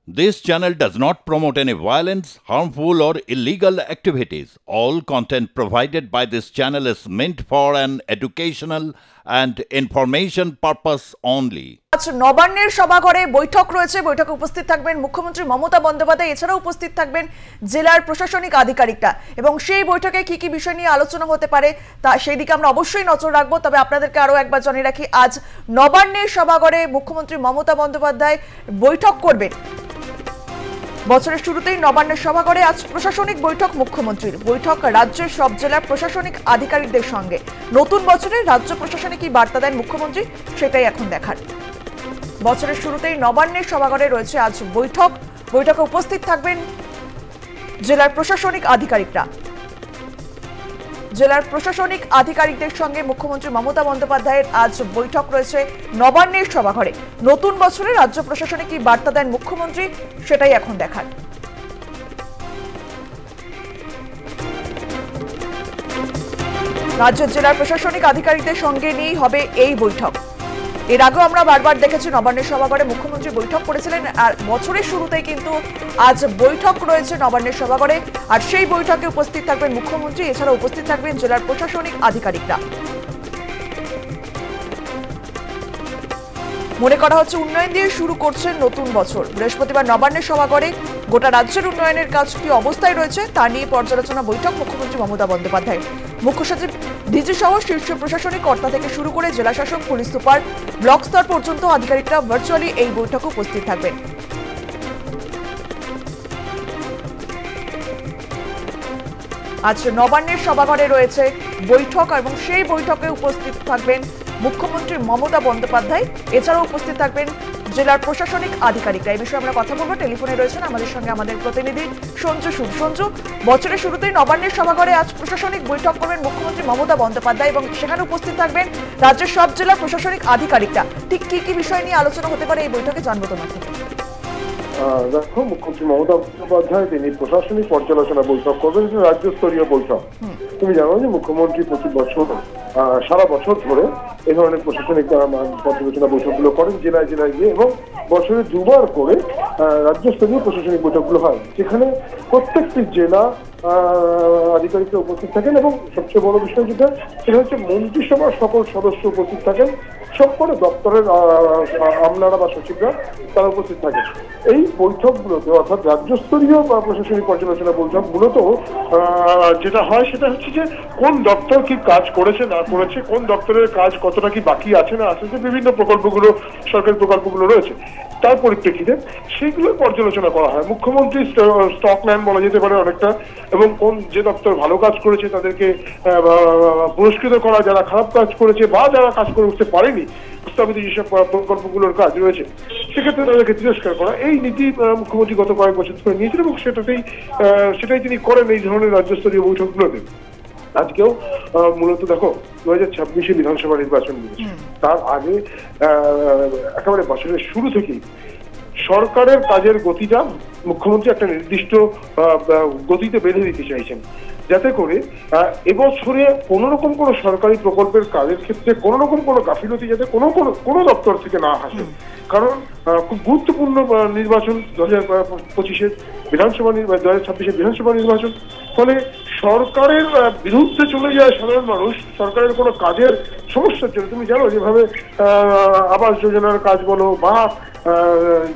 This channel does not promote any violence, harmful, or illegal activities. All content provided by this channel is meant for an educational and information purpose only. আজ নবান্নের সভাঘরে বৈঠক রয়েছে। বৈঠকে উপস্থিত থাকবেন মুখ্যমন্ত্রী মমতা বন্দ্যোপাধ্যায়, এছাড়াও উপস্থিত থাকবেন জেলার প্রশাসনিক আধিকারিকরা, এবং সেই বৈঠকে কি কি বিষয় নিয়ে আলোচনা হতে পারে তা সেই দিকে আমরা অবশ্যই নজর রাখবো। তবে আপনাদেরকে আরো একবার জানিয়ে রাখি, আজ নবান্নের সভাঘরে মুখ্যমন্ত্রী মমতা বন্দ্যোপাধ্যায় বৈঠক করবেন। বছরের শুরুতেই নবান্নের সভাঘরে আজ প্রশাসনিক বৈঠক মুখ্যমন্ত্রীর। বৈঠক রাজ্যের সব জেলার প্রশাসনিক আধিকারিকদের সঙ্গে। নতুন বছরে রাজ্য প্রশাসনে কি বার্তা দেন মুখ্যমন্ত্রী, সেটাই এখন দেখার। বছরের শুরুতেই নবান্নের সভাঘরে রয়েছে আজ বৈঠক। বৈঠকে উপস্থিত থাকবেন জেলার প্রশাসনিক আধিকারিকরা। জেলার প্রশাসনিক আধিকারিকদের সঙ্গে মুখ্যমন্ত্রী মমতা বন্দ্যোপাধ্যায়ের আজ বৈঠক রয়েছে নবান্নের সভাঘরে। নতুন বছরে রাজ্য প্রশাসনে কি বার্তা দেন মুখ্যমন্ত্রী, সেটাই এখন দেখার। রাজ্যের জেলার প্রশাসনিক আধিকারিকদের সঙ্গে নিয়েই হবে এই বৈঠক। এর আগেও আমরা বারবার দেখেছি নবান্নের সভাঘরে মুখ্যমন্ত্রী বৈঠক করেছিলেন, আর বছরের শুরুতেই কিন্তু আজ বৈঠক রয়েছে নবান্নের সভাঘরে। আর সেই বৈঠকে উপস্থিত থাকবেন মুখ্যমন্ত্রী, এছাড়া উপস্থিত থাকবেন জেলার প্রশাসনিক আধিকারিকরা। মনে করা হচ্ছে উন্নয়ন দিয়ে শুরু করছে নতুন বছর। বৃহস্পতিবার নবান্নের সভাঘরে গোটা রাজ্যের উন্নয়নের কাজ কি অবস্থায় রয়েছে তা নিয়ে পর্যালোচনা বৈঠক মুখ্যমন্ত্রী মমতা বন্দ্যোপাধ্যায়। মুখ্য সচিব, ডিজি সহ শীর্ষ প্রশাসনিক কর্তা থেকে শুরু করে জেলা শাসক, পুলিশ সুপার, ব্লক স্তর পর্যন্ত আধিকারিকরা ভার্চুয়ালি এই বৈঠকে উপস্থিত থাকবেন। আজ নবান্নের সভাঘরে রয়েছে বৈঠক, এবং সেই বৈঠকে উপস্থিত থাকবেন মুখ্যমন্ত্রী মমতা বন্দ্যোপাধ্যায়, এছাড়াও উপস্থিত থাকবেন জেলার প্রশাসনিক আধিকারিকরা। এই বিষয়ে আমরা কথা বলবো। টেলিফোনে রয়েছেন আমাদের সঙ্গে আমাদের প্রতিনিধি সঞ্জু। সঞ্জু, বছরের শুরুতেই নবান্নের সভাঘরে আজ প্রশাসনিক বৈঠক করবেন মুখ্যমন্ত্রী মমতা বন্দ্যোপাধ্যায়, এবং সেখানে উপস্থিত থাকবেন রাজ্যের সব জেলার প্রশাসনিক আধিকারিকরা। ঠিক কি কি বিষয় নিয়ে আলোচনা হতে পারে এই বৈঠকে, জানবো তোমার থেকে। দেখো, মুখ্যমন্ত্রী মমতা বন্দ্যোপাধ্যায় তিনি প্রশাসনিক পর্যালোচনা বৈঠক করবেন, রাজ্য স্তরীয় বৈঠক। তুমি জানো যে মুখ্যমন্ত্রী প্রতি বছর সারা বছর ধরে এই ধরনের প্রশাসনিক পর্যালোচনা বৈঠকগুলো করেন জেলায় জেলায় গিয়ে, এবং বছরে দুবার করে রাজ্য স্তরীয় প্রশাসনিক বৈঠকগুলো হয়, যেখানে প্রত্যেকটি জেলা আধিকারিকরা উপস্থিত থাকেন, এবং সবচেয়ে বড় বিষয় যেটা সেটা হচ্ছে মন্ত্রিসভার সকল সদস্য উপস্থিত থাকেন। সব করে দপ্তরের আমলারা বা সচিবরা তারা উপস্থিত থাকেন এই বৈঠকগুলোতে, অর্থাৎ রাজ্যস্তরীয় প্রশাসনিক পর্যালোচনা বৈঠকগুলোতে যেটা হয় সেটা হচ্ছে যে কোন দপ্তর কি কাজ করেছে না করেছে, কোন দপ্তরের কাজ কতটা কি বাকি আছে না আছে, যে বিভিন্ন প্রকল্পগুলো সরকারি প্রকল্পগুলো রয়েছে তার পরিপ্রেক্ষিতে সেইগুলোর পর্যালোচনা করা হয়। মুখ্যমন্ত্রী স্টক নেন বলা যেতে পারে অনেকটা, এবং কোন যে দপ্তর ভালো কাজ করেছে তাদেরকে পুরস্কৃত করা, যারা খারাপ কাজ করেছে বা যারা কাজ করে উঠতে পারেনি প্রস্তাবিত যেসব প্রকল্পগুলোর কাজ রয়েছে সেক্ষেত্রে তাদেরকে তিরস্কার করা, এই নীতি মুখ্যমন্ত্রী গত কয়েক বছর ধরে নিয়েছেন, এবং সেটাই তিনি করেন এই ধরনের রাজ্যস্তরীয় বৈঠকগুলোতে। আজকেও মূলত দেখো 2026-এ বিধানসভা নির্বাচন রয়েছে, তার আগে একেবারে বছরের শুরু থেকেই সরকারের কাজের গতিটা মুখ্যমন্ত্রী একটা নির্দিষ্ট গতিতে বেঁধে দিতে চাইছেন, যাতে করে এবছরে কোনো রকম কোনো সরকারি প্রকল্পের কাজের ক্ষেত্রে কোনো রকম কোনো গাফিলতি যাতে কোনো দপ্তর থেকে না আসে। কারণ খুব গুরুত্বপূর্ণ নির্বাচন 2025-এর বিধানসভা 2026-এর বিধানসভা নির্বাচন, ফলে সরকারের বিরুদ্ধে চলে যায় সাধারণ মানুষ সরকারের কোনো কাজের সমস্যার জন্য। তুমি জানো যেভাবে আবাস যোজনার কাজ বলো বা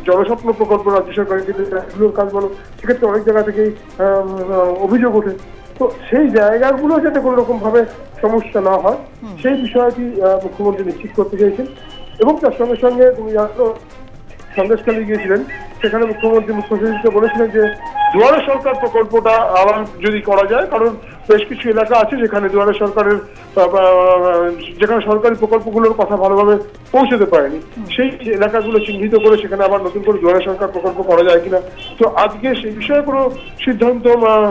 জনস্বপ্ন প্রকল্প রাজ্য সরকারের এগুলোর কাজ বলো, সেক্ষেত্রে অনেক জায়গা থেকেই অভিযোগ ওঠে। তো সেই জায়গাগুলো যাতে কোনো রকম ভাবে সমস্যা না হয় সেই বিষয়টি মুখ্যমন্ত্রী নিশ্চিত করতে চাইছেন, এবং তার সঙ্গে সঙ্গে তুমি জানো সন্দেশখালী গিয়েছিলেন, সেখানে মুখ্যমন্ত্রী মুখ্য সচিবকে বলেছিলেন যে দুয়ারে সরকার প্রকল্পটা আবার যদি করা যায়, কারণ বেশ কিছু এলাকা আছে যেখানে দুয়ারে সরকারের যেখানে সরকারি প্রকল্পগুলোর কথা ভালোভাবে পৌঁছতে পারেনি, সেই এলাকাগুলো চিহ্নিত করে সেখানে আবার নতুন করে দুয়ারে সরকার প্রকল্প করা যায় কিনা। তো আজকে সেই বিষয়ে কোনো সিদ্ধান্ত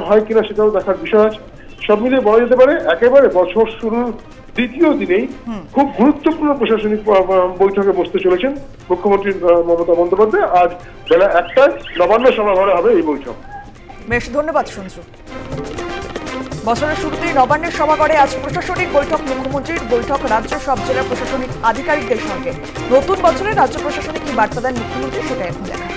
হয় কিনা সেটাও দেখার বিষয় আছে। সব মিলিয়ে বলা যেতে পারে একেবারে বছর শুরুর দ্বিতীয় দিনেই খুব গুরুত্বপূর্ণ প্রশাসনিক বৈঠকে বসতে চলেছেন মুখ্যমন্ত্রী মমতা বন্দ্যোপাধ্যায়। আজ বেলা 1টায় নবান্ন সভাঘরে হবে এই বৈঠক। বেশ, ধন্যবাদ সঞ্জু। বছরের শুরুতেই নবান্নের সভাঘরে আজ প্রশাসনিক বৈঠক মুখ্যমন্ত্রীর। বৈঠক রাজ্য সব জেলার প্রশাসনিক আধিকারিকদের সঙ্গে। নতুন বছরে রাজ্য প্রশাসনে কি বার্তা দেন মুখ্যমন্ত্রী, সেটা এখন দেখা।